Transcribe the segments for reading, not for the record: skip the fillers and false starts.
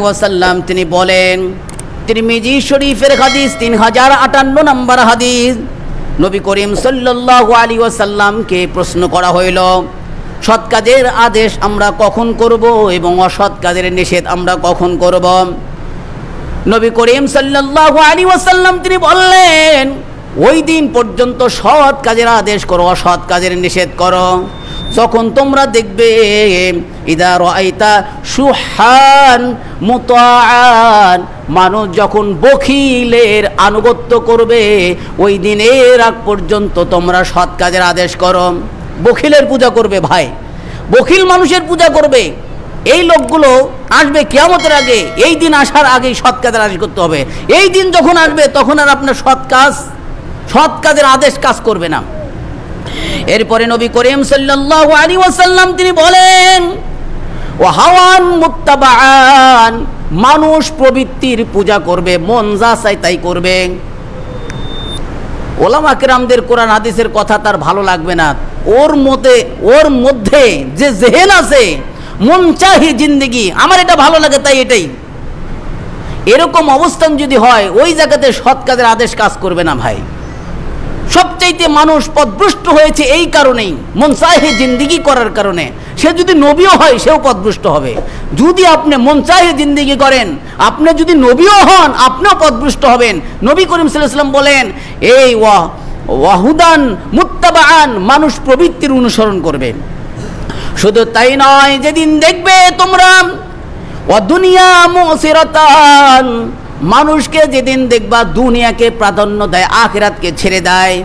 ওয়াসাল্লাম তিনি বলেন, তিরমিজি শরীফের হাদিস 3058 নম্বর হাদিস, নবী করিম সাল্লাল্লাহু আলাইহি ওয়াসাল্লামকে প্রশ্ন করা হইল, সৎ কাজের আদেশ আমরা কখন করব এবং অসৎ কাজের নিষেধ আমরা কখন করব? নবী করিম সাল্লাল্লাহু আলাইহি ওয়াসাল্লাম তিনি বললেন, ওই দিন পর্যন্ত সৎ কাজের আদেশ করো, অসৎ কাজের নিষেধ করো। যখন তোমরা দেখবে ইদা রাআইতা সুহান মুতাআন, মানুষ যখন বখিলের আনুগত্য করবে, ওই দিনের আগ পর্যন্ত তোমরা সৎ কাজের আদেশ করো। বখিলের পূজা করবে ভাই, বখিল মানুষের পূজা করবে। এই লোকগুলো আসবে কিয়ামতের আগে, এই দিন আসার আগেই সৎ কাজের আদেশ করতে হবে। এই দিন যখন আসবে তখন আর আপনার সৎ কাজের আদেশ কাজ করবে না। এরপরে নবী করিম সাল্লাল্লাহু আলাইহি ওয়াসাল্লাম তিনি বলেন, ওয়া হাওয়ান মুত্তাবাআন, মানুষ প্রবৃত্তির পূজা করবে, মন যা চায় তাই করবে। ওলামা কেরামদের কোরআন হাদিসের কথা তার ভালো লাগবে না, ওর মধ্যে যে জেহেন আছে, মন চাহি জিন্দেগি, আমার এটা ভালো লাগে তাই এটাই, এরকম অবস্থান যদি হয়, ওই জায়গাতে সৎ কাজের আদেশ কাজ করবে না ভাই। সবচাইতে মানুষ পথভ্রষ্ট হয়েছে এই কারণেই, মন চাহে জিন্দেগি করার কারণে। সে যদি নবীও হয় সেও পথভ্রষ্ট হবে। যদি আপনি মন চাহে জিন্দেগি করেন, আপনি যদি নবীও হন আপনিও পথভ্রষ্ট হবেন। নবী করিম সাল্লাল্লাহু আলাইহি ওয়াসাল্লাম বলেন, এই ওয়াহুদান মুত্তাবাআন, মানুষ প্রবৃত্তির অনুসরণ করবে। শুধু তাই নয়, যেদিন দেখবে তোমরা ওয়া দুনিয়া মুসিরাতান, মানুষকে যেদিন দেখবা দুনিয়াকে প্রাধান্য দেয়, আখিরাতকে ছেড়ে দেয়,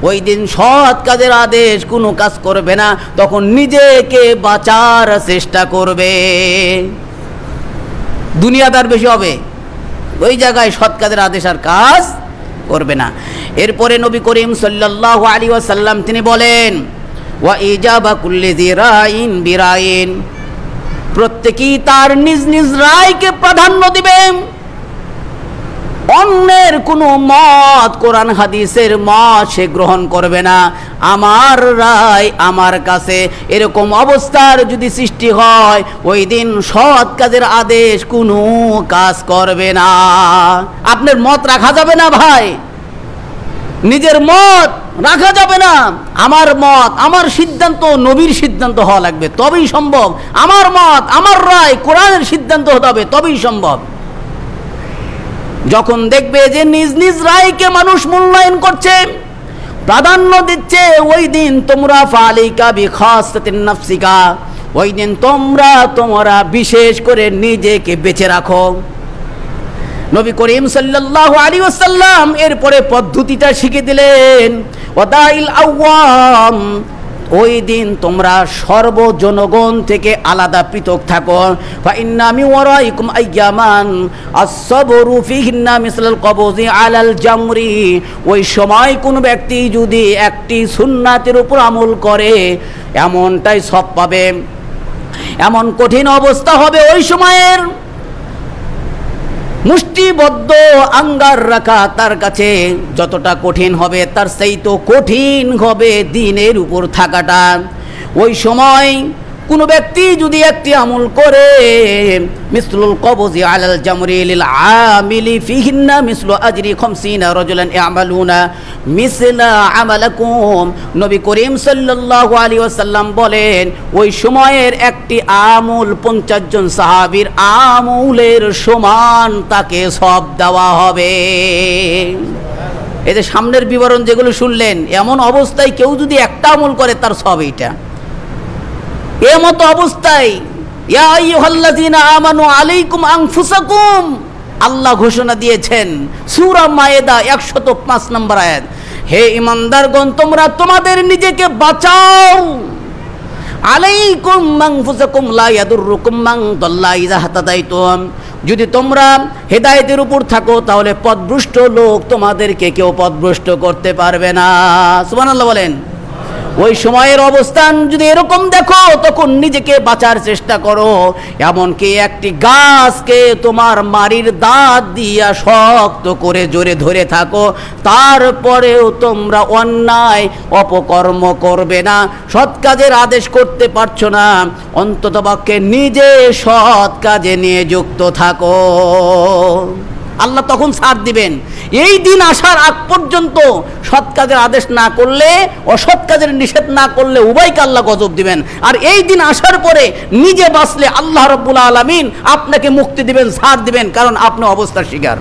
ওই দিন সৎ কাজের আদেশ কোনো কাজ করবে না, তখন নিজেকে বাঁচার চেষ্টা করবে। দুনিয়াদার বেশি হবে, ওই জায়গায় সৎ কাজের আদেশ আর কাজ করবে না। এরপরে নবী করিম সাল্লাল্লাহু আলাইহি ওয়াসাল্লাম তিনি বলেন, ওয়া ইজাবা কুল্লি যিরাইন বিরাইন, প্রত্যেকেই তার নিজ নিজ রায়কে প্রাধান্য দিবে। অন্যের কোনো মত, কোরআন হাদিসের মত সে গ্রহণ করবে না। আমার রায় আমার কাছে, এরকম অবস্থার যদি সৃষ্টি হয়, ওই দিন সৎ কাজের আদেশ কোনো কাজ করবে না। আপনার মত রাখা যাবে না ভাই, নিজের মত রাখা যাবে না। আমার মত, আমার সিদ্ধান্ত নবীর সিদ্ধান্ত হওয়া লাগবে, তবেই সম্ভব। আমার মত, আমার রায় কোরআনের সিদ্ধান্ত হতে হবে, তবেই সম্ভব। যখন দেখবে যে নিজ নিজ রায়কে মানুষ মূল্যায়ন করছে, প্রাধান্য দিচ্ছে, ওই দিন তোমরা ফালিকা বিখাসাতিন নাফসিকা, ওই দিন তোমরা বিশেষ করে নিজেকে বেঁচে রাখো। নবী করিম সাল্লাল্লাহু আলাইহি ওয়াসাল্লাম এরপরে পদ্ধতিটা শিখিয়ে দিলেন, ওয়াদাইল আওয়াম, ওই দিন তোমরা সর্বজনগণ থেকে আলাদা পৃথক থাকো। ফা ইন্না মিন ওয়ারাইকুম আইয়ামান আস-সাবরু ফিহিন্না মিসলাল কবজি আলাল জামরি, ওই সময় কোন ব্যক্তি যদি একটি সুন্নাতের উপর আমল করে, এমনটাই সব পাবে। এমন কঠিন অবস্থা হবে ওই সময়ের, মুষ্টিবদ্ধ আঙ্গার রাখা তার কাছে যতটা কঠিন হবে, তার সেই তো কঠিন হবে দিনের উপর থাকাটা। ওই সময় কোনো ব্যক্তি যদি একটি আমল করে, মিসলুল কবজি আলাল জামরি লিল আমিলি ফিহিন্না মিসলু আজরি 50 রাজুলান ইয়ামালুনা মিসলা আমালাকুম, নবী করিম সাল্লাল্লাহু আলাইহি ওয়াসাল্লাম বলেন, ওই সময়ের একটি আমল 50 জন সাহাবীর আমলের সমান তাকে সওয়াব দেওয়া হবে। এই যে সামনের বিবরণ যেগুলো শুনলেন, এমন অবস্থায় কেউ যদি একটা আমল করে তার সওয়াব এইটা। এমতো অবস্থায় ইয়া আইয়ুহাল্লাযীনা আমানু আলাইকুম আনফুসাকুম, আল্লাহ ঘোষণা দিয়েছেন সূরা মায়েদা 105 নম্বর আয়াত, হে ঈমানদারগণ তোমরা তোমাদের নিজেকে বাঁচাও। আলাইকুম আনফুসাকুম লা ইয়াদুররুকুম মান দাল্লা ইযা হাতাদাইতুম, যদি তোমরা হেদায়েতের উপর থাকো তাহলে পথভ্রষ্ট লোক তোমাদেরকে কেউ পথভ্রষ্ট করতে পারবে না। সুবহানাল্লাহ বলেন। ওই সময়ের অবস্থান যদি এরকম দেখো, তখন নিজেকে বাঁচার চেষ্টা করো। এমনকি একটি গাছকে তোমার মারির দাঁত দিয়া শক্ত করে জোরে ধরে থাকো, তারপরেও তোমরা অন্যায় অপকর্ম করবে না, সৎ কাজের আদেশ করতে পারছো না, অন্ততপক্ষে নিজে সৎ কাজে নিযুক্ত থাকো। আল্লাহ তখন ছাড় দিবেন। এই দিন আসার আগ পর্যন্ত সৎ কাজের আদেশ না করলে, অসৎ কাজের নিষেধ না করলে উভয়কে আল্লাহ গজব দিবেন। আর এই দিন আসার পরে নিজে বাঁচলে আল্লাহ রাব্বুল আলামিন আপনাকে মুক্তি দিবেন, ছাড় দিবেন, কারণ আপনি অবস্থার শিকার।